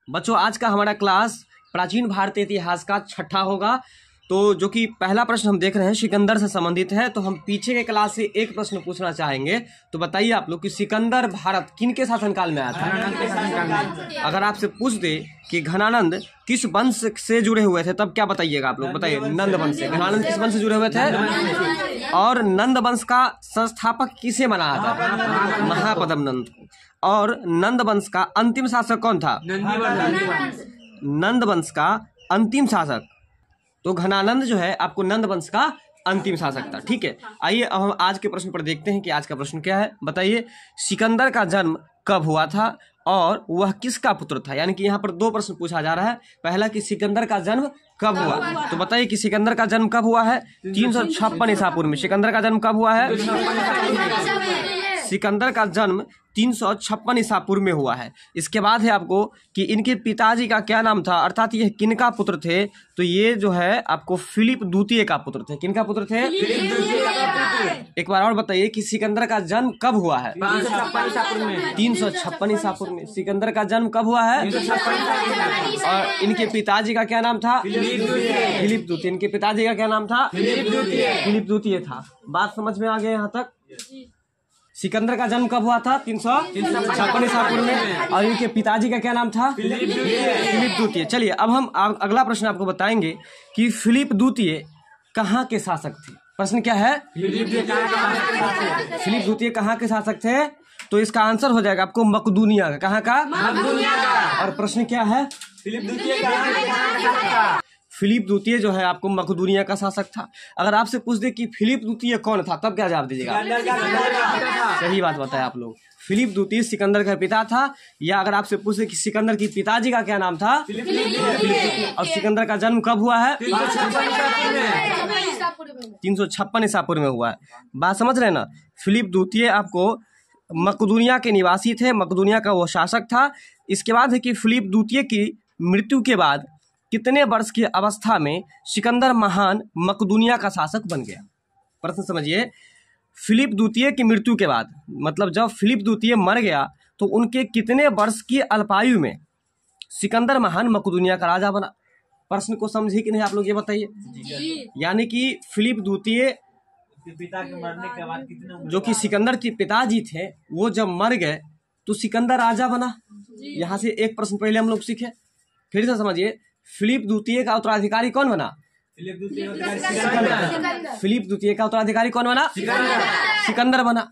बच्चों आज का हमारा क्लास प्राचीन भारतीय इतिहास का छठा होगा। तो जो कि पहला प्रश्न हम देख रहे हैं सिकंदर से संबंधित है। तो हम पीछे के क्लास से एक प्रश्न पूछना चाहेंगे। तो बताइए आप लोग कि सिकंदर भारत किन के शासनकाल में आया था? अगर आपसे पूछ दे कि घनानंद किस वंश से जुड़े हुए थे तब क्या बताइएगा आप लोग? बताइए। नंद वंश से। घनानंद किस वंश से जुड़े हुए थे? और नंद वंश का संस्थापक किसे बनाया था? महापद्म नंद। और नंद वंश का अंतिम शासक कौन था? नंद वंश का अंतिम शासक। तो घनानंद जो है आपको नंद वंश का अंतिम शासक था। ठीक है, आइए अब हम आज के प्रश्न पर देखते हैं कि आज का प्रश्न क्या है। बताइए सिकंदर का जन्म कब हुआ था और वह किसका पुत्र था? यानी कि यहाँ पर दो प्रश्न पूछा जा रहा है। पहला कि सिकंदर का जन्म कब हुआ, तो बताइए कि सिकंदर का जन्म कब हुआ है? 356 ईसा पूर्व में। सिकंदर का जन्म कब हुआ है? सिकंदर का जन्म 356 ईसा पूर्व में हुआ है। इसके बाद है आपको कि इनके पिताजी का क्या नाम था, अर्थात ये किनका पुत्र थे? तो ये जो है आपको फिलिप द्वितीय का पुत्र थे। किनका पुत्र थे? एक बार और बताइए कि सिकंदर का जन्म कब हुआ है? 356 ईसा पूर्व में। सिकंदर का जन्म कब हुआ है? और इनके पिताजी का क्या नाम था? फिलिप द्वितीय। इनके पिताजी का क्या नाम था? फिलिप द्वितीय था। बात समझ में आ गया यहाँ तक? सिकंदर का जन्म कब हुआ था? 356 ईसा पूर्व में। और इनके पिताजी का क्या नाम था? फिलिप द्वितीय। चलिए अब हम अगला प्रश्न आपको बताएंगे कि फिलिप द्वितीय कहाँ के शासक थे। प्रश्न क्या है? फिलिप द्वितीय कहाँ के शासक थे? तो इसका आंसर हो जाएगा आपको मकदूनिया का। कहाँ का? मकदूनिया का। और प्रश्न क्या है? फिलिप द्वितीय जो है आपको मकदूनिया का शासक था। अगर आपसे पूछ दे कि फिलिप द्वितीय कौन था तब क्या जवाब दीजिएगा? सही बात बताया आप लोग। फिलिप द्वितीय सिकंदर का पिता था। या अगर आपसे पूछे कि सिकंदर की पिताजी का क्या नाम था? और सिकंदर का जन्म कब हुआ है? 356 ईसा पूर्व में हुआ है। बात समझ रहे हैं ना? फिलिप द्वितीय आपको मकदूनिया के निवासी थे। मकदूनिया का वो शासक था। इसके बाद है कि फिलिप द्वितीय की मृत्यु के बाद कितने वर्ष की अवस्था में सिकंदर महान मकदूनिया का शासक बन गया? प्रश्न समझिए। फिलिप द्वितीय की मृत्यु के बाद, मतलब जब फिलिप द्वितीय मर गया तो उनके कितने वर्ष की अल्पायु में सिकंदर महान मकदूनिया का राजा बना? प्रश्न को समझे कि नहीं आप लोग ये बताइए। यानी कि फिलिप द्वितीय पिता के मरने के बाद कितने, जो कि सिकंदर के पिताजी थे, वो जब मर गए तो सिकंदर राजा बना। यहाँ से एक प्रश्न पहले हम लोग सीखे, फिर से समझिए। फिलिप द्वितीय का उत्तराधिकारी कौन बना? फिलिप द्वितीय का उत्तराधिकारी कौन बना? सिकंदर बना।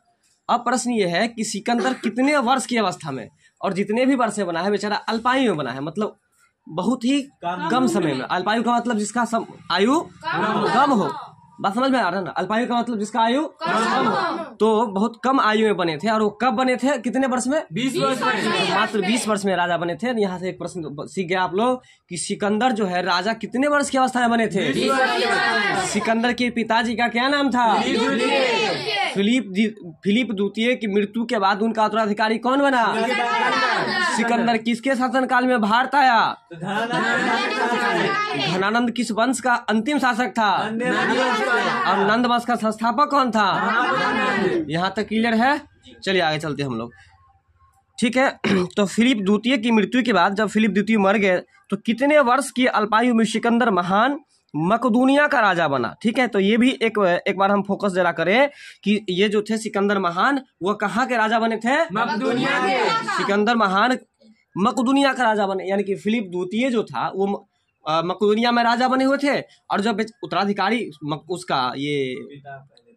अब प्रश्न ये है कि सिकंदर कितने वर्ष की अवस्था में, और जितने भी वर्ष में बना है बेचारा अल्पायु में बना है, मतलब बहुत ही कम समय में। अल्पायु का मतलब जिसका आयु कम हो। बात समझ में आ रहा है ना? अल्पायु का मतलब जिसका आयु कम हो। तो बहुत कम आयु में बने थे। और वो कब बने थे? कितने वर्ष में? 20 वर्ष में। तो मात्र 20 वर्ष में राजा बने थे। यहाँ से एक प्रश्न सीख गया आप लोग कि सिकंदर जो है राजा कितने वर्ष की अवस्था में बने थे? सिकंदर के पिताजी का क्या नाम था? फिलिप द्वितीय की मृत्यु के बाद उनका उत्तराधिकारी कौन बना? सिकंदर किसके शासनकाल में भारत आया? घनानंद किस वंश का अंतिम शासक था? और नंद वंश का संस्थापक कौन था? यहाँ तक क्लियर है? चलिए आगे चलते हम लोग। ठीक है, तो फिलिप द्वितीय की मृत्यु के बाद जब फिलिप द्वितीय मर गए तो कितने वर्ष की अल्पायु में सिकंदर महान मकदूनिया का राजा बना? ठीक है, तो ये भी एक बार हम फोकस जरा करें कि ये जो थे सिकंदर महान, वो कहाँ के राजा बने थे? मकदूनिया के। सिकंदर महान मकदूनिया का राजा बने। यानी कि फिलिप द्वितीय जो था वो मकदूनिया में राजा बने हुए थे। और जब उत्तराधिकारी उसका ये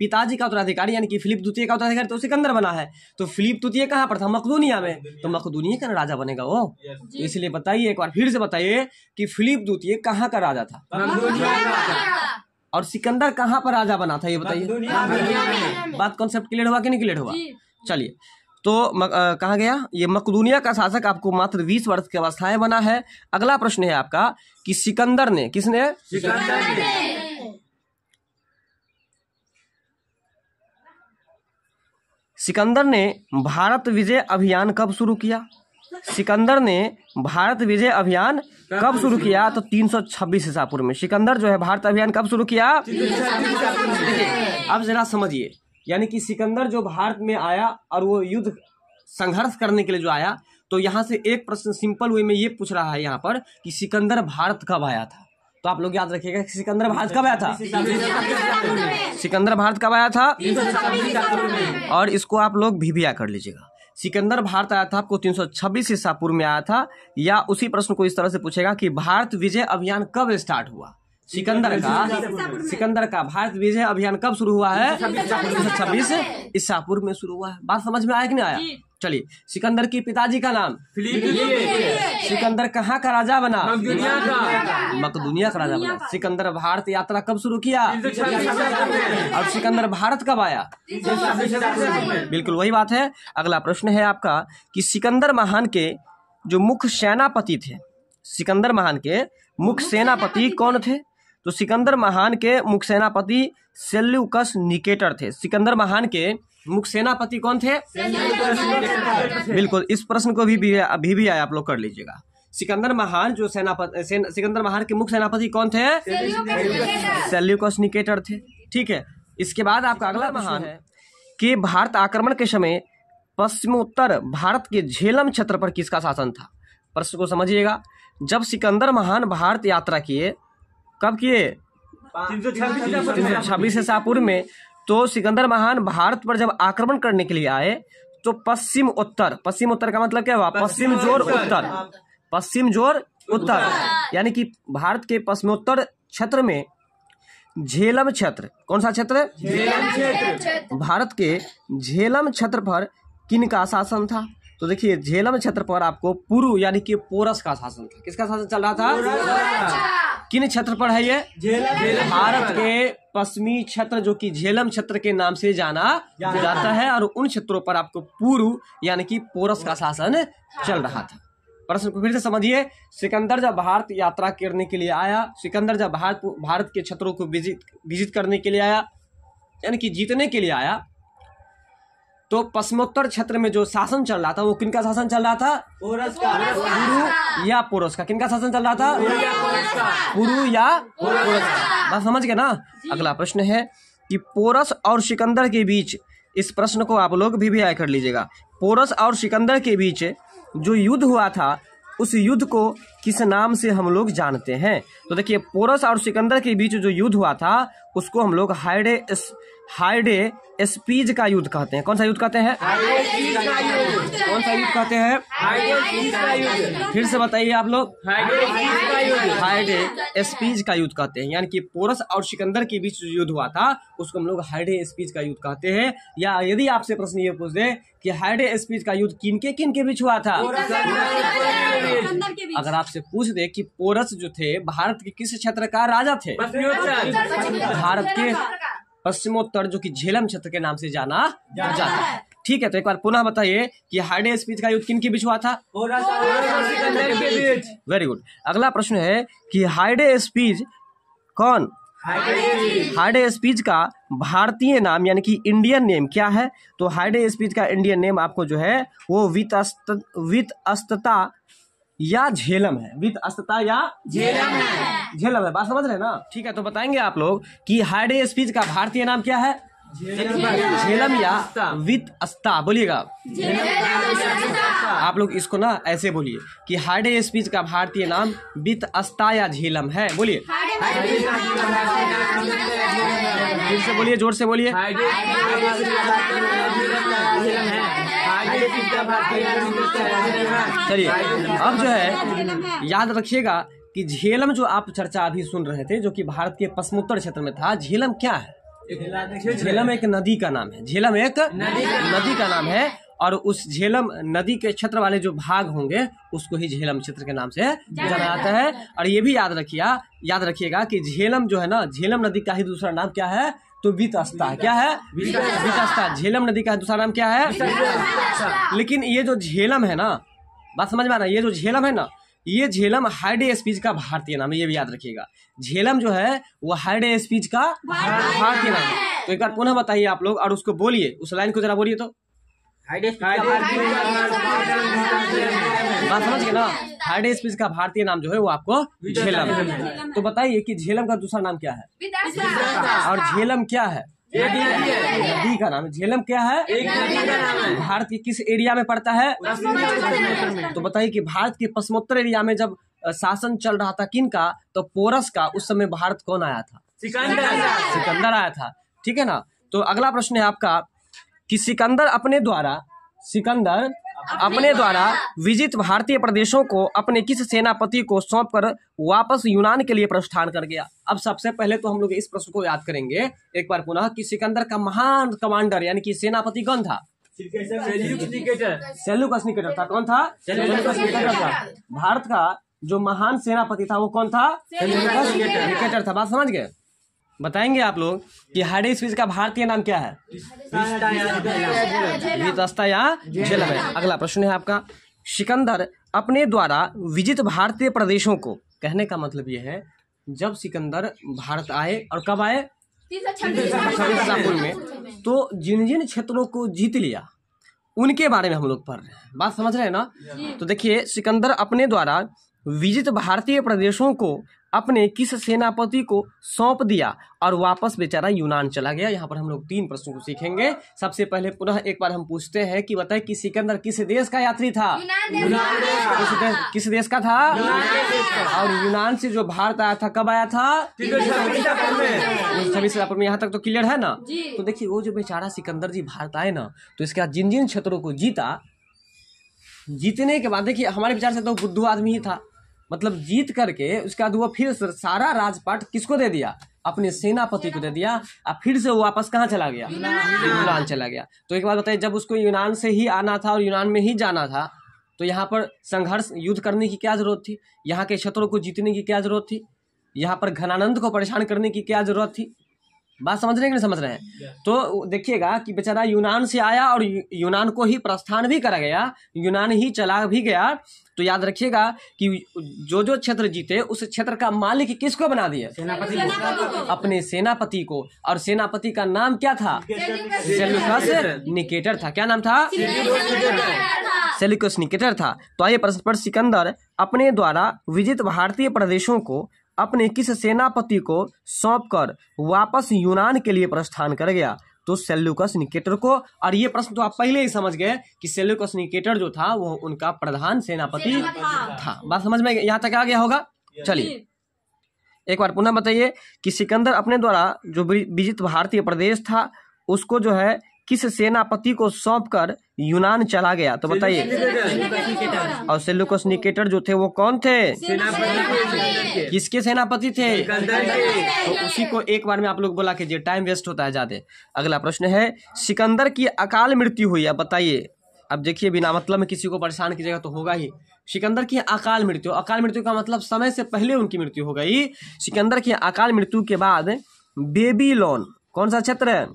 पिताजी का उत्तराधिकारी यानी कि फिलिप द्वितीय का उत्तराधिकारी तो सिकंदर बना है। तो फिलिप द्वितीय कहाँ पर था? मकदूनिया में। तो मकदूनिया का राजा बनेगा वो। तो इसलिए बताइए, एक बार फिर से बताइए कि फिलिप द्वितीय कहाँ का राजा था? और सिकंदर कहाँ पर राजा बना था? ये बताइए। बात कॉन्सेप्ट क्लियर हुआ कि नहीं क्लियर हुआ? चलिए, तो कहाँ गया ये मकदूनिया का शासक? आपको मात्र 20 वर्ष की अवस्थाएं बना है। अगला प्रश्न है आपका कि सिकंदर ने, किसने? सिकंदर ने भारत विजय अभियान कब शुरू किया? सिकंदर ने भारत विजय अभियान कब शुरू किया? तो 326 ईसा पूर्व में। सिकंदर जो है भारत अभियान कब शुरू किया? अब जरा समझिए। यानी कि सिकंदर जो भारत में आया और वो युद्ध संघर्ष करने के लिए जो आया, तो यहाँ से एक प्रश्न सिंपल वे में ये पूछ रहा है यहाँ पर कि सिकंदर भारत कब आया था। तो आप लोग याद रखिएगा सिकंदर भारत कब आया था। सिकंदर भारत कब आया था, और इसको आप लोग भी कर लीजिएगा। सिकंदर भारत आया था आपको 326 ईसा पूर्व में आया था। या उसी प्रश्न को इस तरह से पूछेगा कि भारत विजय अभियान कब स्टार्ट हुआ। सिकंदर का भारत विजय अभियान कब शुरू हुआ है, 326 ईसा पूर्व में शुरू हुआ है। बात समझ में आया कि नहीं आया। चलिए, सिकंदर की पिताजी का नाम, सिकंदर कहाँ का राजा बना, मकदूनिया का राजा बना। सिकंदर भारत यात्रा कब शुरू किया, और सिकंदर भारत कब आया, बिल्कुल वही बात है। अगला प्रश्न है आपका कि सिकंदर महान के जो मुख्य सेनापति थे, सिकंदर महान के मुख्य सेनापति कौन थे। तो सिकंदर महान के मुख्य सेनापति सेल्यूकस निकेटर थे। सिकंदर महान के मुख्य सेनापति कौन थे, बिल्कुल। इस प्रश्न को भी आया, आप लोग कर लीजिएगा। सिकंदर महान जो सिकंदर महान के मुख्य सेनापति कौन थे, सेल्यूकस निकेटर थे। ठीक है, इसके बाद आपका अगला महान है कि भारत आक्रमण के समय पश्चिमोत्तर भारत के झेलम क्षेत्र पर किसका शासन था। प्रश्न को समझिएगा। जब सिकंदर महान भारत यात्रा किए, कब किए, 326 ईसा पूर्व में, तो सिकंदर महान भारत पर जब आक्रमण करने के लिए आए तो पश्चिम उत्तर का मतलब क्या हुआ, पश्चिम जोर उत्तर, यानी कि भारत के पश्चिमोत्तर क्षेत्र में झेलम क्षेत्र, कौन सा क्षेत्र, झेलम क्षेत्र, भारत के झेलम क्षेत्र पर किनका शासन था। तो देखिए, झेलम क्षेत्र पर आपको पुरु यानी कि पोरस का शासन था। किसका शासन चल रहा था, किन क्षेत्र पर है ये, भारत के पश्चिमी क्षेत्र जो कि झेलम क्षेत्र के नाम से जाना जाता है, और उन क्षेत्रों पर आपको पुरु यानी कि पोरस का शासन चल रहा था। प्रश्न को फिर से समझिए। सिकंदर जब भारत यात्रा करने के लिए आया, सिकंदर जब भारत के क्षेत्रों को विजिट करने के लिए आया, यानी कि जीतने के लिए आया, तो पश्चिमोत्तर क्षेत्र में जो शासन चल रहा था वो किनका शासन चल रहा था, पुरु या पोरस का। किनका शासन चल रहा था, पुरु या पोरस का। बात समझ गए ना। अगला प्रश्न है कि पोरस और सिकंदर के बीच, इस प्रश्न को आप लोग भी कर लीजिएगा। पोरस और सिकंदर के बीच जो युद्ध हुआ था, उस युद्ध को किस नाम से हम लोग जानते हैं। तो देखिए, पोरस और सिकंदर के बीच जो युद्ध हुआ था उसको हम लोग हाइडे स्पीज का युद्ध कहते हैं। कौन सा युद्ध कहते हैं, कौन सा युद्ध कहते हैं, फिर से बताइए आप लोग, हाइडे स्पीज का युद्ध कहते हैं। यानी कि पोरस और सिकंदर के बीच जो युद्ध हुआ था उसको हम लोग हाइडे स्पीज का युद्ध कहते हैं। या यदि आपसे प्रश्न ये पूछ दे कि हाइडे स्पीज का युद्ध किन के बीच हुआ था, अगर आपसे पूछ दे कि पोरस जो थे भारत के किस क्षेत्र का राजा थे, भारत के पश्चिमोत्तर जो कि झेलम क्षेत्र के नाम से जाना जाता है। ठीक है, तो एक बार पुनः बताइए कि हाइडे स्पीज का युद्ध किन के बीच हुआ था, वेरी गुड। अगला प्रश्न है कि हाइडे स्पीज कौन, हाइडे स्पीज का भारतीय नाम यानी कि इंडियन नेम क्या है। तो हाइडे स्पीज का इंडियन नेम आपको जो है वो वितस्तता या झेलम है, वितस्तता या झेलम है। बात समझ रहे हैं ना। ठीक है, तो बताएंगे आप लोग कि हाइडे स्पीज का भारतीय नाम क्या है, झेलम या वितस्ता। बोलिएगा आप लोग इसको ना ऐसे बोलिए कि हाइडे स्पीज का भारतीय नाम वितस्ता या झेलम है। बोलिए, फिर से बोलिए, जोर से बोलिए। चलिए, अब जो है याद रखिएगा कि झेलम जो आप चर्चा अभी सुन रहे थे जो कि भारत के पश्चिमोत्तर क्षेत्र में था, झेलम क्या है, झेलम एक नदी का नाम है। झेलम एक नदी का नाम है, और उस झेलम नदी के क्षेत्र वाले जो भाग होंगे उसको ही झेलम क्षेत्र के नाम से जाना जाता है। और ये भी याद रखिएगा कि झेलम जो है ना, झेलम नदी का ही दूसरा नाम क्या है, तो वितस्ता। क्या है, वितस्ता। झेलम नदी का दूसरा नाम क्या है, लेकिन ये जो झेलम है ना, बात समझ में आ रहा है, ये जो झेलम है ना, ये झेलम हाइडे स्पीच का भारतीय नाम है। ये भी याद रखिएगा, झेलम जो है वो हाइडे स्पीच का भारतीय नाम है। तो एक बार पुनः बताइए आप लोग, और उसको बोलिए, उस लाइन को जरा बोलिए। तो बात समझ गए ना, हाइडे स्पीच का भारतीय नाम जो है वो आपको झेलम है। तो बताइए कि झेलम का दूसरा नाम क्या है, और झेलम क्या है, एक नदी है। नदी का नाम है। झेलम क्या है? एक नदी का नाम है। भारत के किस एरिया में पड़ता है? तो बताइए कि भारत के पश्चिमोत्तर एरिया में जब शासन चल रहा था किन का, तो पोरस का, उस समय भारत कौन आया था? सिकंदर आया था। ठीक है ना। तो अगला प्रश्न है आपका कि सिकंदर अपने द्वारा विजित भारतीय प्रदेशों को अपने किस सेनापति को सौंपकर वापस यूनान के लिए प्रस्थान कर गया? अब सबसे पहले तो हम लोग इस प्रश्न को याद करेंगे एक बार पुनः कि सिकंदर का महान कमांडर यानी कि सेनापति कौन था? सेल्यूकस निकेटर था। कौन था? सेल्यूकस निकेटर था। भारत का जो महान सेनापति था वो कौन था? सेल्यूकस निकेटर था। बात समझ गए? बताएंगे आप लोग कि हाडेस्विस का भारतीय नाम क्या है? वितस्ता या झेलम है। अगला प्रश्न है आपका, सिकंदर अपने द्वारा विजित भारतीय प्रदेशों को, कहने का मतलब ये है जब सिकंदर भारत आए और कब आए? 326 में। तो जिन जिन क्षेत्रों को जीत लिया उनके बारे में हम लोग पढ़ रहे हैं। बात समझ रहे हैं ना? तो देखिए, सिकंदर अपने द्वारा विजित भारतीय प्रदेशों को अपने किस सेनापति को सौंप दिया और वापस बेचारा यूनान चला गया? यहाँ पर हम लोग 3 प्रश्नों को सीखेंगे। सबसे पहले पुनः एक बार हम पूछते हैं कि बताए कि सिकंदर किस देश का यात्री था? किस देश का था? और यूनान से जो भारत आया था कब आया था? 326 में। यहाँ तक तो क्लियर है ना? तो देखिए, वो जो बेचारा सिकंदर जी भारत आए ना, तो इसके बाद जिन जिन क्षेत्रों को जीतने के बाद देखिए, हमारे विचार से तो बुद्धू आदमी ही था, मतलब जीत करके उसके बाद वो फिर सारा राजपाट किसको दे दिया? अपने सेनापति को दे दिया। और फिर से वो वापस कहाँ चला गया? यूनान चला गया। तो एक बात बताइए, जब उसको यूनान से ही आना था और यूनान में ही जाना था, तो यहाँ पर संघर्ष युद्ध करने की क्या जरूरत थी? यहाँ के क्षेत्रों को जीतने की क्या जरूरत थी? यहाँ पर घनानंद को परेशान करने की क्या जरूरत थी? बात समझ रहे हैं कि नहीं समझ रहे हैं? तो देखिएगा कि बेचारा यूनान से आया और यूनान को ही प्रस्थान भी करा गया, यूनान ही चला भी गया। तो याद रखिएगा कि जो जो क्षेत्र जीते उस क्षेत्र का मालिक किसको बना दिया? सेनापति को। अपने सेनापति को। और सेनापति का नाम क्या था? सेल्यूकस निकेटर था। क्या नाम था? सेल्यूकस निकेटर था। तो आइए प्रश्न पर, सिकंदर अपने द्वारा विजित भारतीय प्रदेशों को अपने किस सेनापति को सौंपकर वापस यूनान के लिए प्रस्थान कर गया? तो सेल्यूकस निकेटर को। और ये प्रश्न तो आप पहले ही समझ गए कि सेल्यूकस निकेटर जो था वो उनका प्रधान सेनापति था। बात समझ में यहाँ तक आ गया होगा? चलिए एक बार पुनः बताइए कि सिकंदर अपने द्वारा जो विजित भारतीय प्रदेश था उसको जो है किस सेनापति को सौंपकर यूनान चला गया? तो बताइए। और सेल्यूकस निकेटर जो थे वो कौन थे? किसके सेनापति थे? तो उसी को एक बार में आप लोग बोला कि ये टाइम वेस्ट होता है ज्यादा। अगला प्रश्न है, सिकंदर की अकाल मृत्यु हुई। अब बताइए। अब देखिए, बिना मतलब में किसी को परेशान कीजिएगा तो होगा ही। सिकंदर की अकाल मृत्यु, अकाल मृत्यु का मतलब समय से पहले उनकी मृत्यु हो गई। सिकंदर की अकाल मृत्यु के बाद बेबीलोन, कौन सा क्षेत्र है?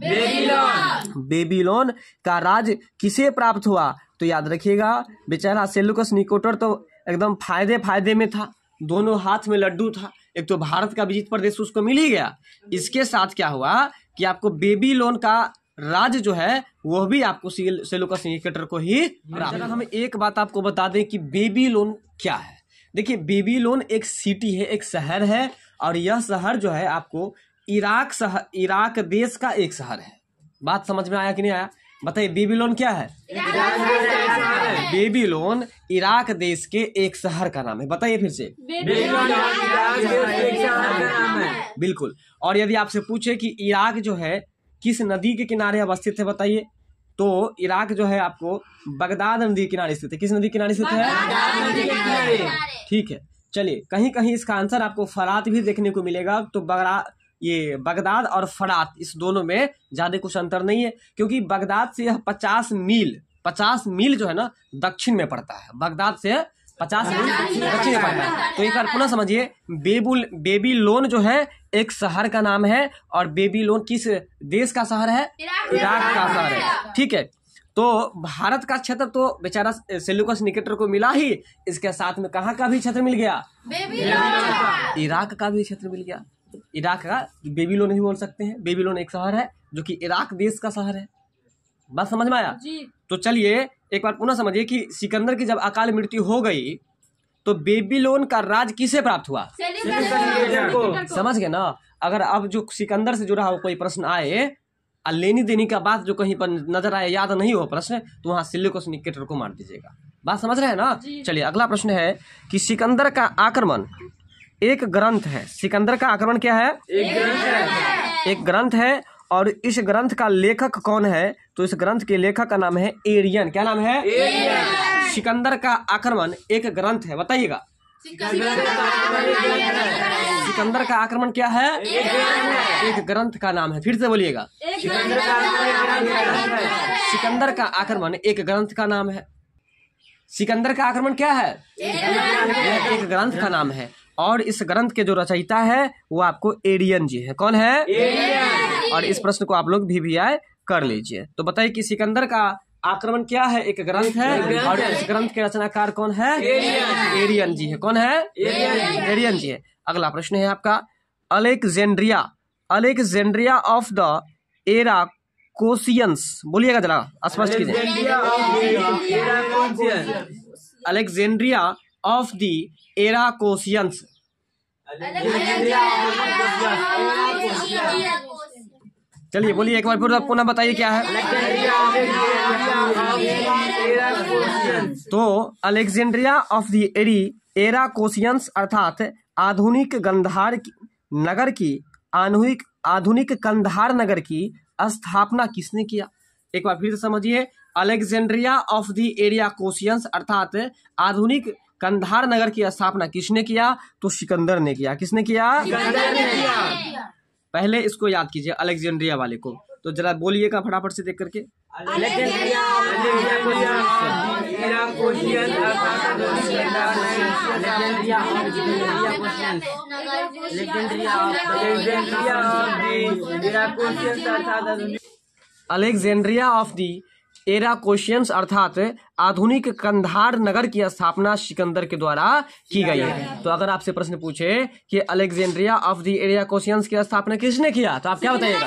बेबीलोन का राज किसे प्राप्त हुआ? तो याद रखिएगा, बेचारा सेल्यूकस निकेटर तो एकदम फायदे में था, दोनों हाथ में लड्डू था। एक तो भारत का विजित प्रदेश उसको मिल ही गया, इसके साथ क्या हुआ कि आपको बेबीलोन का राज जो है वो भी आपको सेल्यूकस निकेटर को ही प्राप्त। हम एक बात आपको बता दें कि बेबीलोन क्या है। देखिए, बेबीलोन एक सिटी है, एक शहर है, और यह शहर जो है आपको इराक देश का एक शहर है। बात समझ में आया कि नहीं आया? बताइए, बेबीलोन क्या है? बेबीलोन इराक देश के एक शहर का नाम है। बताइए फिर से। बिल्कुल। और यदि आपसे पूछे कि इराक जो है किस नदी के किनारे अवस्थित है, बताइए। तो इराक जो है आपको बगदाद नदी के किनारे स्थित है। किस नदी के किनारे स्थित है? ठीक है, चलिए। कहीं कहीं इसका आंसर आपको फरात भी देखने को मिलेगा। तो ये बगदाद और फरात, इस दोनों में ज्यादा कुछ अंतर नहीं है, क्योंकि बगदाद से यह 50 मील जो है ना दक्षिण में पड़ता है। बगदाद से 50 मील दक्षिण में पड़ता है। तो एक बार पुनः समझिए, बेबीलोन जो है एक शहर का नाम है, और बेबीलोन किस देश का शहर है? इराक का शहर है। ठीक है। तो भारत का क्षेत्र तो बेचारा सेल्यूकस निकेटर को मिला ही, इसके साथ में कहाँ का भी क्षेत्र मिल गया? इराक का भी क्षेत्र मिल गया। इराक का बेबीलोन ही बोल सकते हैं। बेबीलोन एक शहर है जो कि इराक देश का शहर है। बात समझ में आया? तो चलिए एक बार पुनः समझिए कि सिकंदर की जब अकाल मृत्यु हो गई तो बेबीलोन का राज किसे प्राप्त हुआ? समझ गए ना? अगर अब जो सिकंदर से जुड़ा हुआ कोई प्रश्न आए और लेनी देनी का बात जो कहीं पर नजर आए, याद नहीं हो प्रश्न, तो वहाँ सिल्लिकोस निकेटर को मार दीजिएगा। बात समझ रहे हैं ना? चलिए अगला प्रश्न है कि सिकंदर का आक्रमण एक ग्रंथ है। सिकंदर का आक्रमण क्या है? एक ग्रंथ है। और इस ग्रंथ का लेखक कौन है? तो इस ग्रंथ के लेखक का नाम है एरियन। क्या नाम है? सिकंदर का आक्रमण एक ग्रंथ है, बताइएगा। सिकंदर का आक्रमण क्या है? एक ग्रंथ का नाम है। फिर से बोलिएगा। सिकंदर का आक्रमण एक ग्रंथ का नाम है। सिकंदर का आक्रमण क्या है? यह एक ग्रंथ का नाम है। और इस ग्रंथ के जो रचयिता है वो आपको एरियन जी है। कौन है? एरियन। और इस प्रश्न को आप लोग VVI कर लीजिए। तो बताइए कि सिकंदर का आक्रमण क्या है? एक ग्रंथ है। और इस ग्रंथ के रचनाकार कौन है? एरियन जी है। कौन है? एरियन जी है। अगला प्रश्न है आपका Alexandria of the Arachosians. बोलिएगा जरा, स्पष्ट कीजिए। Alexandria of the Arachosians. चलिए बोलिए एक बार पुनः बताइए क्या है? तो Alexandria of the Arachosians अर्थात आधुनिक कंधार नगर की स्थापना किसने किया? एक बार फिर से समझिए। अलेक्जेंड्रिया ऑफ द एरिया कोशियंस अर्थात आधुनिक कंधार नगर की स्थापना किसने किया? तो सिकंदर ने किया। किसने किया? पहले इसको याद कीजिए, अलेक्जेंड्रिया वाले को। तो जरा बोलिएगा फटाफट से देख करके। अलेक्जेंड्रिया ऑफ दी एरा कोशियंस अर्थात आधुनिक कंधार नगर की स्थापना सिकंदर के द्वारा की गई है। तो अगर आपसे प्रश्न पूछे कि अलेक्जेंड्रिया ऑफ दी एरिया कोशियंस की स्थापना किसने किया, तो आप क्या बताइएगा?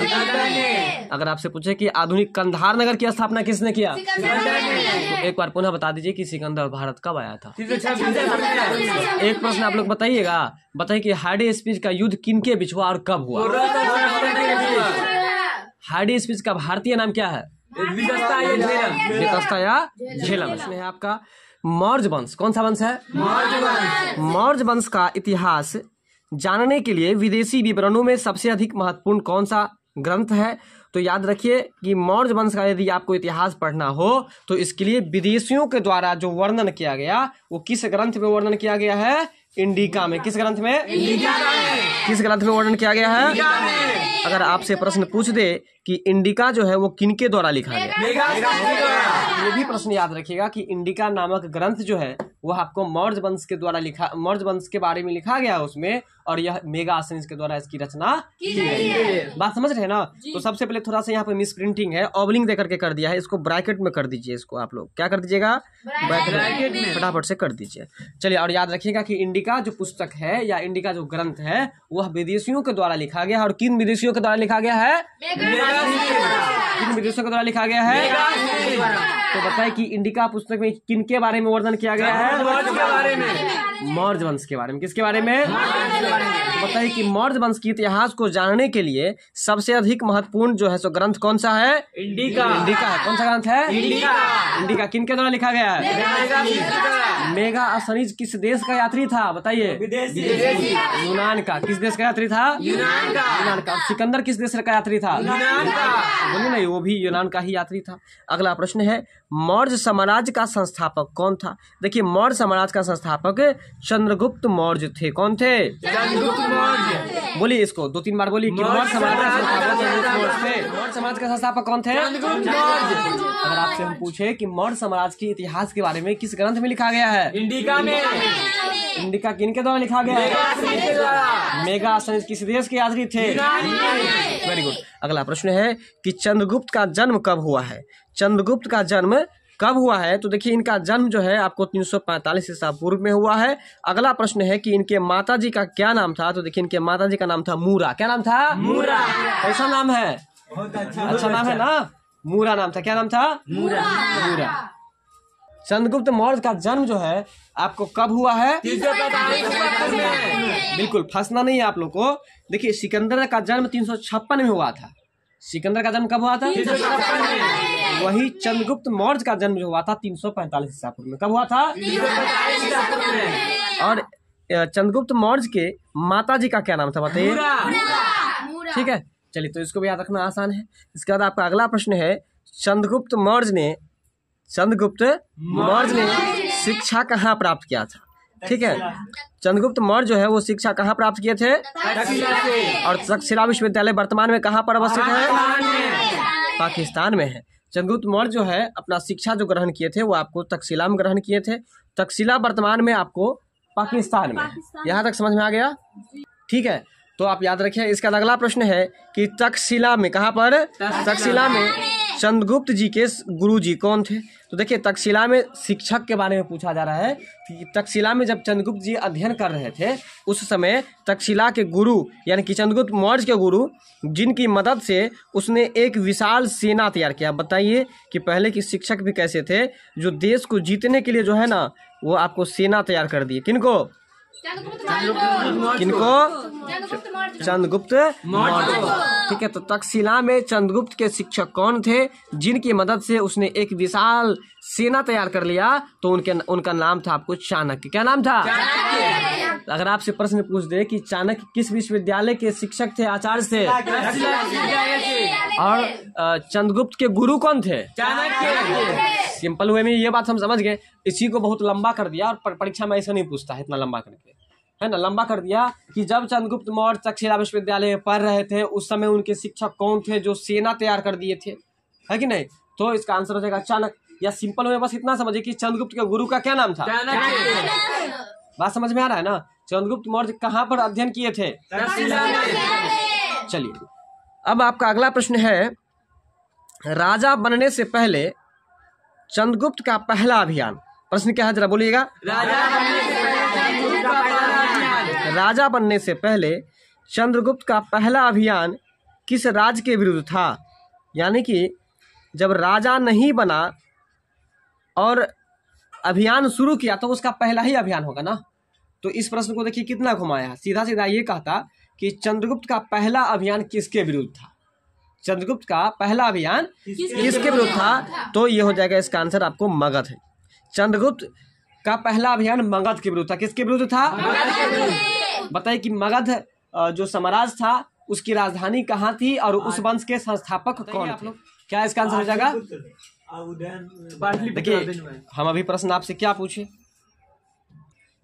अगर आपसे पूछे कि आधुनिक कंधार नगर की स्थापना किसने किया, तो एक बार पुनः बता दीजिए कि सिकंदर भारत कब आया था। एक प्रश्न आप लोग बताइएगा, बताइए कि हार्डी स्पीच का युद्ध किनके बीच हुआ और कब हुआ? हार्डी स्पीच का भारतीय नाम क्या है? वितस्ता या झेलम। इसमें है आपका मौर्य वंश। कौन सा वंश है? मौर्य वंश का इतिहास जानने के लिए विदेशी विवरणों में सबसे अधिक महत्वपूर्ण कौन सा ग्रंथ है? तो याद रखिए कि मौर्य वंश का यदि आपको इतिहास पढ़ना हो तो इसके लिए विदेशियों के द्वारा जो वर्णन किया गया वो किस ग्रंथ में वर्णन किया गया है? इंडिका में। किस ग्रंथ में? किस ग्रंथ में वर्णन किया गया है? अगर आपसे प्रश्न पूछ दे कि इंडिका जो है वो किनके द्वारा लिखा गया, ये भी प्रश्न याद रखिएगा कि इंडिका नामक ग्रंथ जो है वह आपको मौर्य वंश के द्वारा मौर्य वंश के बारे में लिखा गया है उसमें, और यह मेगास्थनीज के द्वारा इसकी रचना की गई है। बात समझ रहे हैं ना? तो सबसे पहले थोड़ा सा यहाँ पे मिस प्रिंटिंग है, ऑबलिंग दे करके कर दिया है, इसको ब्रैकेट में कर दीजिए। इसको आप लोग क्या कर दीजिएगा? ब्रैकेट में फटाफट से कर दीजिए। चलिए, और याद रखिएगा कि इंडिका जो पुस्तक है या इंडिका जो ग्रंथ है वह विदेशियों के द्वारा लिखा गया है। और किन विदेशियों के द्वारा लिखा गया है? किन विदेशियों के द्वारा लिखा गया है? तो बताइए कि इंडिका पुस्तक में किनके बारे में वर्णन किया गया है? मौर्य वंश के बारे में। किसके बारे में? तो बताइए कि मौर्य वंश के इतिहास को जानने के लिए सबसे अधिक महत्वपूर्ण जो है सो ग्रंथ कौन सा है? इंडिका। इंडिका है। कौन सा ग्रंथ है? इंडिका। किनके द्वारा लिखा गया है? मेगास्थनीज किस देश का यात्री था? बताइए। यूनान का। किस देश का यात्री था? यूनान का। सिकंदर किस देश का यात्री था? बोलिए नहीं, वो भी यूनान का ही यात्री था। अगला प्रश्न है, मौर्य साम्राज्य का संस्थापक कौन था? देखिए, मौर्य साम्राज्य का संस्थापक चंद्रगुप्त मौर्य थे। कौन थे? चंद्रगुप्त मौर्य। बोलिए इसको 2-3 बार बोलिए कि मौर्य साम्राज्य का संस्थापक चंद्रगुप्त मौर्य थे। मौर्य साम्राज्य का संस्थापक कौन थे? चंद्रगुप्त मौर्य। अगर आपसे हम पूछे कि मौर्य साम्राज्य के इतिहास के बारे में किस ग्रंथ में लिखा गया है? इंडिका में। इंडिका किनके द्वारा लिखा गया है? मेगास्थनीज किस देश के यात्री थे? Very good. अगला प्रश्न है कि चंद्रगुप्त का जन्म कब हुआ है? चंद्रगुप्त का जन्म कब हुआ है? तो देखिए, इनका जन्म जो है आपको 345 ईसा पूर्व में हुआ है। अगला प्रश्न है कि इनके माताजी का क्या नाम था? तो देखिए, इनके माताजी का नाम था मूरा। क्या नाम था? मूरा। कैसा नाम है? अच्छा नाम है ना? मूरा नाम था। क्या नाम था? मूरा। मूरा। चंद्रगुप्त मौर्य का जन्म जो है आपको कब हुआ है? 345 में। बिल्कुल फंसना नहीं है आप लोग को। देखिए, सिकंदर का जन्म 356 में हुआ था। सिकंदर का जन्म कब हुआ था? 357 में। वही चंद्रगुप्त मौर्य का जन्म जो हुआ था 345 ईसा पूर्व में। कब हुआ था? 345 ईसा पूर्व में। और चंद्रगुप्त मौर्य के माता जी का क्या नाम था बताइए? ठीक है, चलिए तो इसको भी याद रखना आसान है। इसके बाद आपका अगला प्रश्न है, चंद्रगुप्त मौर्य ने शिक्षा कहाँ प्राप्त किया था? ठीक है, चंद्रगुप्त मौर्य जो है वो शिक्षा कहाँ प्राप्त किए थे? और तक्षशिला विश्वविद्यालय वर्तमान में कहाँ पर अवस्थित है? पाकिस्तान में है। चंद्रगुप्त मौर्य जो है अपना शिक्षा जो ग्रहण किए थे वो आपको तक्षशिला में ग्रहण किए थे। तक्षशिला वर्तमान में आपको पाकिस्तान में। यहाँ तक समझ में आ गया? ठीक है, तो आप याद रखिए। इसका अगला प्रश्न है कि तक्षशिला में, कहाँ पर? तक्षशिला में चंद्रगुप्त जी के गुरु जी कौन थे? तो देखिए तक्षशिला में शिक्षक के बारे में पूछा जा रहा है कि तक्षशिला में जब चंद्रगुप्त जी अध्ययन कर रहे थे उस समय तक्षशिला के गुरु यानी कि चंद्रगुप्त मौर्य के गुरु जिनकी मदद से उसने एक विशाल सेना तैयार किया। बताइए कि पहले के शिक्षक भी कैसे थे जो देश को जीतने के लिए जो है ना वो आपको सेना तैयार कर दिए। किनको? चंद्रगुप्त मौर्य। ठीक है, तो तक्षशिला में चंद्रगुप्त के शिक्षक कौन थे जिनकी मदद से उसने एक विशाल सेना तैयार कर लिया? तो उनका नाम था आपको चाणक्य। क्या नाम था? अगर आपसे प्रश्न पूछ दे कि चाणक्य किस विश्वविद्यालय के शिक्षक थे, आचार्य थे? और चंद्रगुप्त के गुरु कौन थे? चाणक्य। सिंपल वे में ये बात हम समझ गए। इसी को बहुत लंबा कर दिया और परीक्षा में ऐसा नहीं पूछता है इतना लंबा करके, है ना। लंबा कर दिया कि जब चंद्रगुप्त मौर्य तक्षशिला विश्वविद्यालय में पढ़ रहे थे उस समय उनके शिक्षक कौन थे जो सेना तैयार कर दिए थे, है कि नहीं? तो इसका आंसर हो जाएगा चाणक्य। या सिंपल में बस इतना समझिए कि चंद्रगुप्त के गुरु का क्या नाम था? बात समझ में आ रहा है ना? चंद्रगुप्त मौर्य कहाँ पर अध्ययन किए थे? चलिए अब आपका अगला प्रश्न है, राजा बनने से पहले चंद्रगुप्त का पहला अभियान। प्रश्न क्या है जरा बोलिएगा? राजा बनने से पहले चंद्रगुप्त का पहला अभियान किस राज्य के विरुद्ध था? यानी कि जब राजा नहीं बना और अभियान शुरू किया तो उसका पहला ही अभियान होगा ना। तो इस प्रश्न को देखिए कितना घुमाया। सीधा सीधा ये कहता कि चंद्रगुप्त का पहला अभियान किसके विरुद्ध था? चंद्रगुप्त का पहला अभियान किसके विरुद्ध था? तो ये हो जाएगा इसका आंसर आपको मगध है। चंद्रगुप्त का पहला अभियान मगध के विरुद्ध था। किसके विरुद्ध था? बताइए कि मगध जो साम्राज्य था उसकी राजधानी कहाँ थी और उस वंश के संस्थापक कौन थे? क्या इसका आंसर हो जाएगा? देखिए हम अभी प्रश्न आपसे क्या पूछे,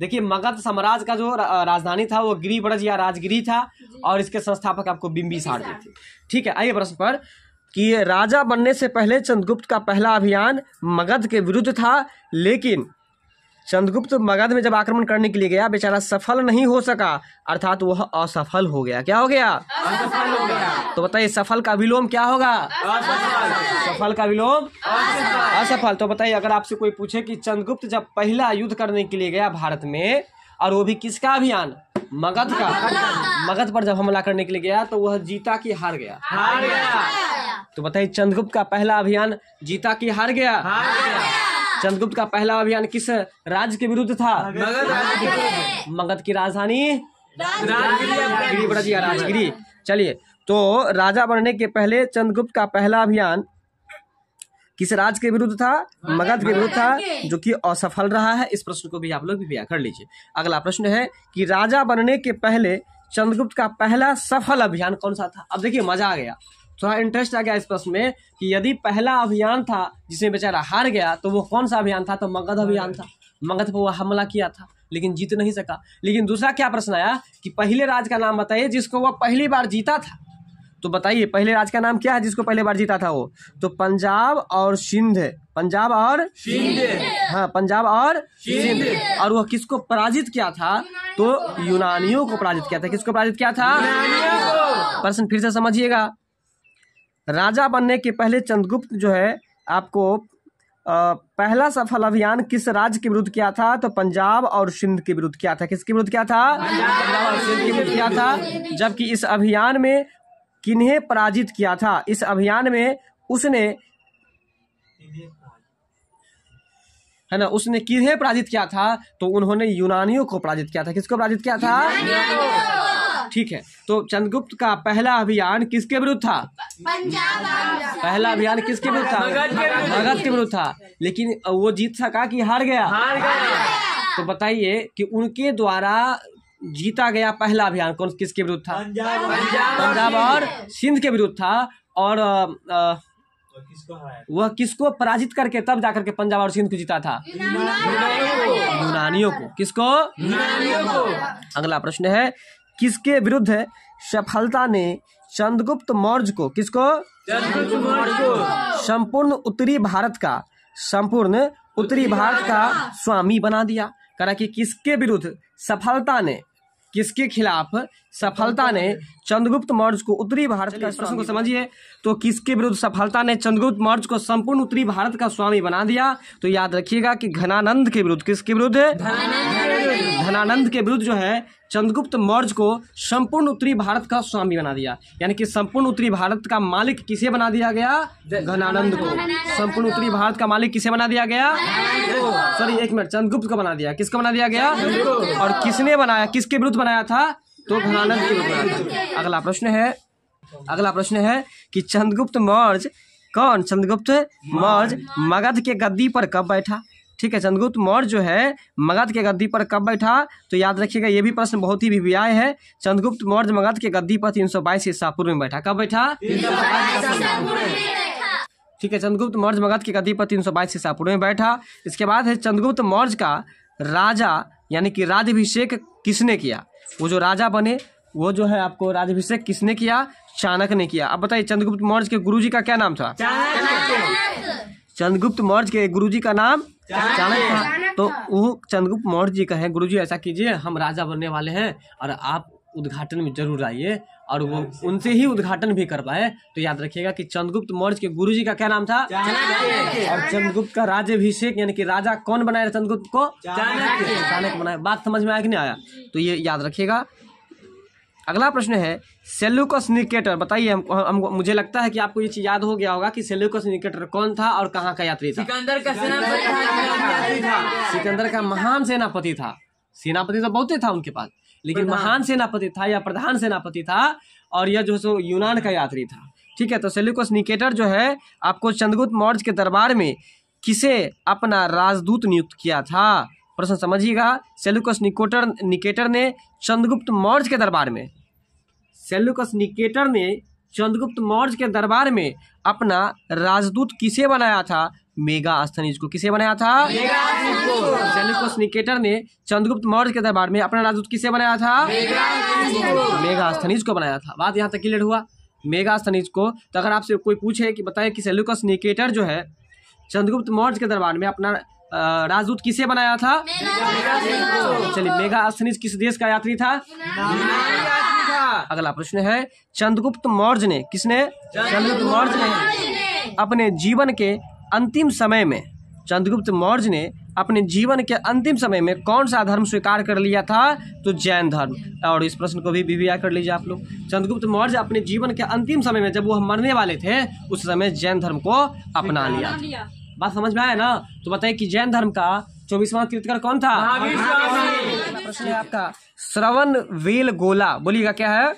देखिए मगध साम्राज्य का जो राजधानी था वो गिरिब्रज या राजगिरी था और इसके संस्थापक आपको बिंबिसार जी थे। ठीक है, आइए प्रश्न पर कि राजा बनने से पहले चंद्रगुप्त का पहला अभियान मगध के विरुद्ध था, लेकिन चंद्रगुप्त मगध में जब आक्रमण करने के लिए गया बेचारा सफल नहीं हो सका, अर्थात वह असफल हो गया। क्या हो गया? असफल हो गया। तो बताइए सफल का विलोम क्या होगा? सफल का विलोम असफल। तो बताइए अगर आपसे कोई पूछे कि चंद्रगुप्त जब पहला युद्ध करने के लिए गया भारत में और वो भी किसका अभियान? मगध का। मगध पर जब हमला करने के लिए गया तो वह जीता कि हार गया? हार गया। तो बताइए चंद्रगुप्त का पहला अभियान जीता कि हार गया? हार गया। चंद्रगुप्त का पहला अभियान किस राज्य के विरुद्ध था? मगध की राजधानी गिरिब्रज या राजगिरी। चलिए तो राजा बनने के पहले चंद्रगुप्त का पहला अभियान किस राज्य के विरुद्ध था? मगध के विरुद्ध था, जो कि असफल रहा है। इस प्रश्न को भी आप लोग भी कर लीजिए। अगला प्रश्न है कि राजा बनने के पहले चंद्रगुप्त का पहला सफल अभियान कौन सा था? अब देखिए मजा आ गया, थोड़ा इंटरेस्ट आ गया इस प्रश्न में कि यदि पहला अभियान था जिसमें बेचारा हार गया तो वो कौन सा अभियान था? तो मगध अभियान था। मगध पर वो हमला किया था लेकिन जीत नहीं सका। लेकिन दूसरा क्या प्रश्न आया कि पहले राज्य का नाम बताइए जिसको वो पहली बार जीता था। तो बताइए पहले राज्य का नाम क्या है जिसको पहले बार जीता था? वो तो पंजाब और सिंध। पंजाब और सिंध। हाँ, पंजाब और सिंध। और वह किसको पराजित किया था? तो यूनानियों को पराजित किया था। किसको पराजित किया था? प्रश्न फिर से समझिएगा। राजा बनने के पहले चंद्रगुप्त जो है आपको पहला सफल अभियान किस राज्य के विरुद्ध किया था? तो पंजाब और सिंध के विरुद्ध किया था। किसके विरुद्ध किया था? पंजाब और सिंध के विरुद्ध किया था। जबकि इस अभियान में किन्हें पराजित किया था? इस अभियान में उसने है ना, उसने किन्हें पराजित किया था? तो उन्होंने यूनानियों को पराजित किया था। किसको पराजित किया था? ठीक है, तो चंद्रगुप्त का पहला अभियान किसके विरुद्ध था? पहला अभियान किसके विरुद्ध था? मगध के विरुद्ध था। लेकिन वो जीत सका कि हार गया? तो बताइए कि उनके द्वारा जीता गया पहला अभियान कौन किसके विरुद्ध था? पंजाब और सिंध के विरुद्ध था। और वह किसको पराजित करके तब जाकर के पंजाब और सिंध को जीता था? यूनानियों को। किसको? यूनानियों को। अगला प्रश्न है, किसके विरुद्ध सफलता ने चंद्रगुप्त मौर्य को, किसको? चंद्रगुप्त मौर्य को संपूर्ण उत्तरी भारत का स्वामी बना दिया। करा कि किसके विरुद्ध सफलता ने, किसके खिलाफ सफलता ने चंद्रगुप्त मौर्य को उत्तरी भारत का, प्रश्न को समझिए। तो किसके विरुद्ध सफलता ने चंद्रगुप्त मौर्य को संपूर्ण उत्तरी भारत का स्वामी बना दिया? तो याद रखिएगा कि घनानंद के विरुद्ध। किसके विरुद्ध? धनानंद के विरुद्ध जो है चंद्रगुप्त मौर्य को संपूर्ण उत्तरी भारत का स्वामी बना दिया। यानी कि संपूर्ण उत्तरी भारत का मालिक किसे बना दिया गया? घनानंद को। संपूर्ण उत्तरी भारत का मालिक किसे बना दिया गया? सॉरी, एक मिनट, चंद्रगुप्त को बना दिया। किसको बना दिया गया? और किसने बनाया, किसके विरुद्ध बनाया था? तो घनानंद के विरुद्ध बनाया था। अगला प्रश्न है कि चंद्रगुप्त मौर्य कौन? चंद्रगुप्त मौर्य मगध के गद्दी पर कब बैठा? ठीक है, चंद्रगुप्त मौर्य जो है मगध के गद्दी पर कब बैठा? तो याद रखिएगा, ये भी प्रश्न बहुत ही वीवीआई है। चंद्रगुप्त मौर्य मगध के गद्दी पर 322 ईसा पूर्व में बैठा। कब बैठा? ठीक है, चंद्रगुप्त मौर्य मगध की गद्दी पर 322 ईसा पूर्व में बैठा। इसके बाद है चंद्रगुप्त मौर्य का राजा यानी कि राज्याभिषेक किसने किया? वो जो राजा बने वो जो है आपको राज्याभिषेक किसने किया? चाणक्य ने किया। अब बताइए चंद्रगुप्त मौर्य के गुरुजी का क्या नाम था? चंद्रगुप्त मौर्य के गुरुजी का नाम चाणक्य था। तो वो चंद्रगुप्त मौर्य जी कहे, गुरुजी ऐसा कीजिए, हम राजा बनने वाले हैं और आप उद्घाटन में जरूर आइए, और वो उनसे ही उद्घाटन भी कर पाए। तो याद रखिएगा कि चंद्रगुप्त मौर्य के गुरुजी का क्या नाम था? और चंद्रगुप्त का राज्याभिषेक यानी कि राजा कौन बनाया चंद्रगुप्त को? चाणक्य बनाया। बात समझ में आया कि नहीं आया? तो ये याद रखिएगा। अगला प्रश्न है, सेल्यूकस निकेटर। बताइए, मुझे लगता है कि आपको ये चीज याद हो गया होगा कि सेल्यूकस निकेटर कौन था और कहाँ का यात्री था? सिकंदर का सेनापति था। सिकंदर का महान सेनापति था। सेनापति तो बहुत था उनके पास, लेकिन महान सेनापति था या प्रधान सेनापति था, और यह जो सो यूनान का यात्री था। ठीक है, तो सेल्यूकस निकेटर जो है आपको चंद्रगुप्त मौर्य के दरबार में किसे अपना राजदूत नियुक्त किया था? प्रश्न समझिएगा। सेल्यूकस निकेटर ने चंद्रगुप्त मौर्य के दरबार में, सेल्यूकस निकेटर ने चंद्रगुप्त मौर्य के दरबार में अपना राजदूत किसे बनाया था? मेगास्थनीज को। किसे बनाया था? सेल्यूकस निकेटर ने चंद्रगुप्त मौर्य के दरबार में अपना राजदूत किसे बनाया था? मेगास्थनीज को बनाया था। बात यहाँ तक क्लियर हुआ? मेगास्थनीज को। तो अगर आपसे कोई पूछे कि बताए कि सेल्यूकस निकेटर जो है चंद्रगुप्त मौर्य के दरबार में अपना राजदूत किसे बनाया था? चलिए, मेगास्थनीज किस देश का यात्री था? अगला प्रश्न है, चंद्रगुप्त मौर्य ने, किसने? चंद्रगुप्त मौर्य ने अपने जीवन के अंतिम समय में, चंद्रगुप्त मौर्य ने अपने जीवन के अंतिम समय में कौन सा धर्म स्वीकार कर लिया था? तो जैन धर्म। और इस प्रश्न को भी वीवीआई कर लीजिए आप लोग। चंद्रगुप्त मौर्य अपने जीवन के अंतिम समय में, जब वो मरने वाले थे, उस समय जैन धर्म को अपना लिया था। बात समझ में आया ना? तो बताइए कि जैन धर्म का 24वां तीर्थंकर कौन था? प्रश्न है आपका, श्रवणबेलगोला। बोलिएगा क्या है?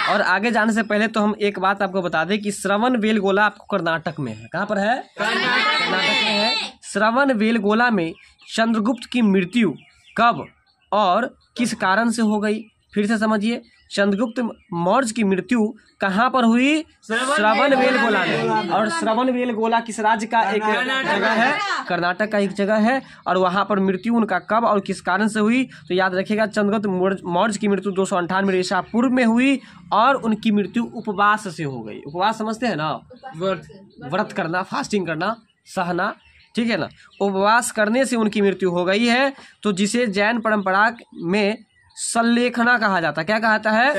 और आगे जाने से पहले तो हम एक बात आपको बता दें कि श्रवणबेलगोला आपको कर्नाटक में है। कहाँ पर है? कर्नाटक में है। श्रवणबेलगोला में चंद्रगुप्त की मृत्यु कब और किस कारण से हो गई? फिर से समझिए, चंद्रगुप्त मौर्य की मृत्यु कहाँ पर हुई? श्रवणबेलगोला में। और श्रवणबेलगोला किस राज्य का एक जगह है? कर्नाटक का एक जगह है। और वहाँ पर मृत्यु उनका कब और किस कारण से हुई? तो याद रखिएगा, चंद्रगुप्त मौर्य की मृत्यु 298 ईसा पूर्व में हुई, और उनकी मृत्यु उपवास से हो गई। उपवास समझते हैं ना? व्रत करना, फास्टिंग करना, सहना, ठीक है ना? उपवास करने से उनकी मृत्यु हो गई है। तो जिसे जैन परंपरा में संलेखना कहा जाता है। क्या कहता है?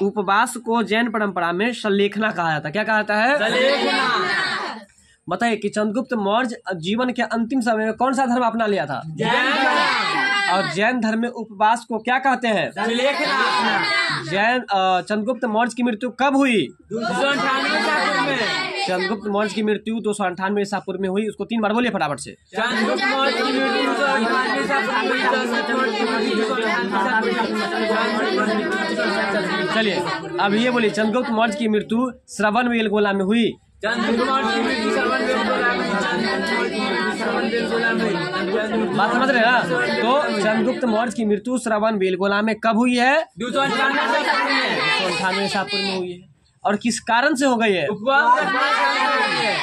उपवास को जैन परंपरा में संलेखना कहा जाता है। क्या कहता है? बताइए कि चंद्रगुप्त मौर्य जीवन के अंतिम समय में कौन सा धर्म अपना लिया था? और जैन धर्म में उपवास को क्या कहते हैं? चंद्रगुप्त मौर्य की मृत्यु कब हुई? 298 ईसा पूर्व में। चंद्रगुप्त मौर्य की मृत्यु 298 ईसा पूर्व में हुई। उसको 3 बार बोलिए फटाफट से। चंद्रगुप्त मौर्य की मृत्यु 298 ईसा पूर्व में। चलिए अब ये बोलिए, चंद्रगुप्त मौर्य की मृत्यु श्रवणबेलगोला में हुई। चंद्रगुप्त मौर्य की मृत्यु श्रवणबेलगोला में। बात समझ रहे हैं ना? तो चंद्रगुप्त मौर्य की मृत्यु श्रवणबेलगोला में कब हुई है? 298 ईसा पूर्व में हुई है। और किस कारण से हो गई है?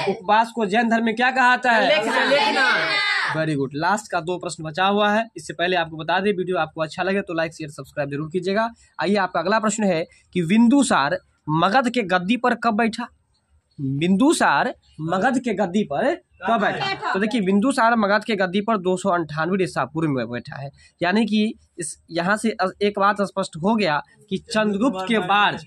उपवास को जैन धर्म में क्या कहा जाता है? Very good. लास्ट का 2 प्रश्न बचा हुआ है। इससे पहले आपको बता दें, वीडियो आपको अच्छा लगे तो लाइक शेयर सब्सक्राइब जरूर कीजिएगा। आइए आपका अगला प्रश्न है कि बिंदुसार मगध के गद्दी पर कब बैठा? बिंदुसार मगध के गद्दी पर कब बैठा? तो देखिए, बिंदुसार मगध के गद्दी पर 298 ईसा पूर्व में बैठा है। यानी कि इस यहाँ से एक बात स्पष्ट हो गया कि चंद्रगुप्त के बाद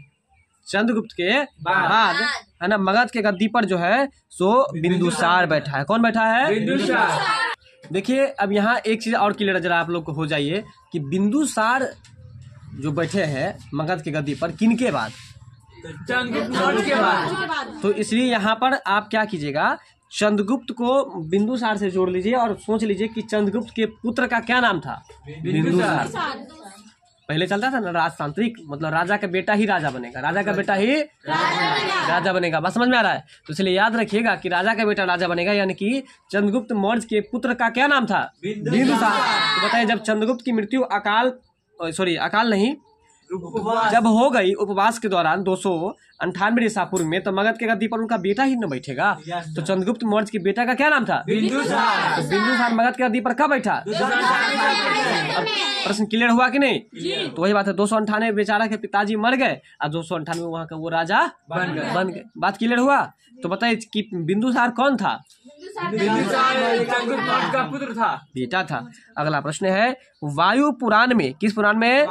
है ना, मगध के गद्दी पर जो है सो बिंदुसार बैठा है। कौन बैठा है? बिंदुसार। देखिए अब यहाँ एक चीज और क्लियर जरा आप लोग को हो जाइए कि बिंदुसार जो बैठे हैं मगध के गद्दी पर किनके बाद? चंद्रगुप्त मौर्य के बाद। तो इसलिए यहाँ पर आप क्या कीजिएगा, चंद्रगुप्त को बिंदुसार से जोड़ लीजिए और सोच लीजिए कि चंद्रगुप्त के पुत्र का क्या नाम था? बिंदुसार। पहले चलता था ना राजतांत्रिक, मतलब राजा का बेटा ही राजा बनेगा, राजा का बेटा ही राजा बनेगा। बस समझ में आ रहा है? तो इसलिए याद रखिएगा कि राजा का बेटा राजा बनेगा, यानी कि चंद्रगुप्त मौर्य के पुत्र का क्या नाम था? बिंदुसार। तो बताइए, जब चंद्रगुप्त की मृत्यु अकाल नहीं जब हो गई उपवास के दौरान 298 ईसा पूर्व में, तो मगध के गद्दी पर उनका बेटा ही न बैठेगा। तो चंद्रगुप्त मौर्य के बेटा का क्या नाम था? बिंदुसार। तो बिंदुसार मगध के गद्दी पर कब बैठा? अब प्रश्न क्लियर हुआ कि नहीं? तो वही बात है, 298 बेचारा के पिताजी मर गए और 298 वहाँ का वो राजा बन गए। बात क्लियर हुआ? तो बताइए कि बिंदुसार कौन था? बिंदुसार चंद्रगुप्त मौर्य का पुत्र था, बेटा था। अगला प्रश्न है, वायु पुराण में, किस पुराण में?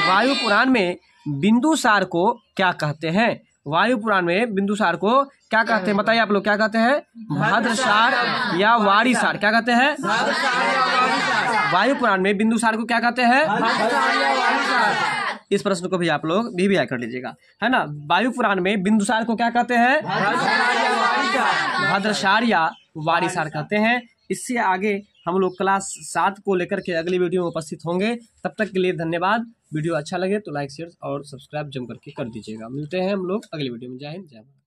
वायु पुराण में बिंदुसार को क्या कहते हैं? वायु पुराण में बिंदुसार को क्या कहते हैं? बताइए आप लोग, क्या कहते हैं? भद्रसार या वारिसार? क्या कहते हैं? वायु पुराण में बिंदुसार को क्या कहते हैं? इस प्रश्न को भी आप लोग भी कर लीजिएगा, है ना। वायु पुराण में बिंदुसार को क्या कहते हैं? भद्रसार या वारिसार कहते हैं। इससे आगे हम लोग क्लास 7 को लेकर के अगली वीडियो में उपस्थित होंगे। तब तक के लिए धन्यवाद। वीडियो अच्छा लगे तो लाइक शेयर और सब्सक्राइब जम करके कर दीजिएगा। मिलते हैं हम लोग अगली वीडियो में। जय हिंद, जय भारत।